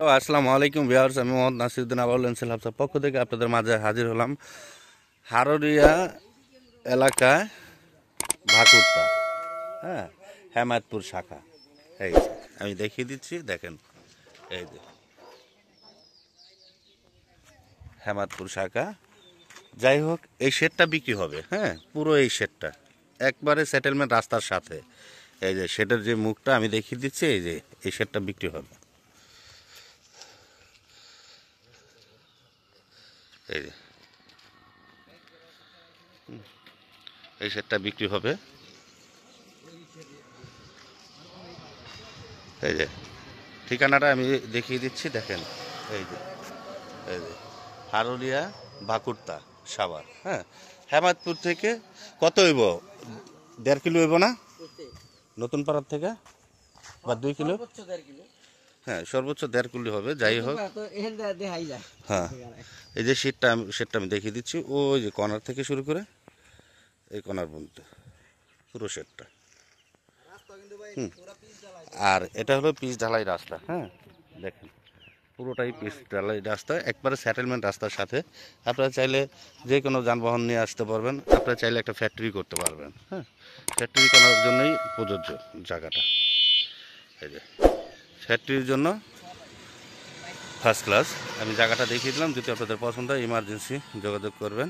আসসালামু আলাইকুম ভিউয়ার্স, আমি মোহাম্মদ নাসিরউদ্দিন আবাউল এনসেল হাফসার পক্ষ থেকে আপনাদের মাঝে হাজির হলাম হারোরিয়া এলাকায় ভাকুরতা, হ্যাঁ, হেমায়তপুর শাখা। এই যে আমি দেখিয়ে দিচ্ছি, দেখেন, এই যে হেমায়তপুর শাখা। যাই হোক, এই শেডটা বিক্রি হবে, হ্যাঁ, পুরো এই শেডটা একবারে সেটেলমেন্ট রাস্তার সাথে। এই যে শেডের যে মুখটা আমি দেখিয়ে দিচ্ছি, এই যে এই শেডটা বিক্রি হবে। এই যে এই শেডটা বিক্রি হবে। এই যে ঠিকানাটা আমি দেখিয়ে দিচ্ছি, দেখেন, এই যে এই যে হারুলিয়া ভাকুরতা সাভার, হ্যাঁ। হেমায়তপুর থেকে কত হইব? 1.5 কিলো হইব না? নতুন পাড়ার থেকে বা 2 কিলো? হ্যাঁ, সর্বোচ্চ 1.5 কিলো হবে। যাই হোক, হ্যাঁ, এই যে সেটটা আমি দেখিয়ে দিচ্ছি। ওই যে কর্নার থেকে শুরু করে এই কর্নার পর্যন্ত পুরো সেটটা। আর এটা হলো পিচ ঢালাই রাস্তা, হ্যাঁ, দেখেন পুরোটাই পিচ ঢালাই রাস্তা, একবারে সেটেলমেন্ট রাস্তার সাথে। আপনারা চাইলে যে কোনো যানবাহন নিয়ে আসতে পারবেন, আপনারা চাইলে একটা ফ্যাক্টরি করতে পারবেন, হ্যাঁ, ফ্যাক্টরি করার জন্যই প্রযোজ্য জায়গাটা। এই যে ফ্যাক্টরির জন্য ফার্স্ট ক্লাস। আমি জায়গাটা দেখিয়ে দিলাম, যদি আপনাদের পছন্দ হয় ইমার্জেন্সি যোগাযোগ করবেন।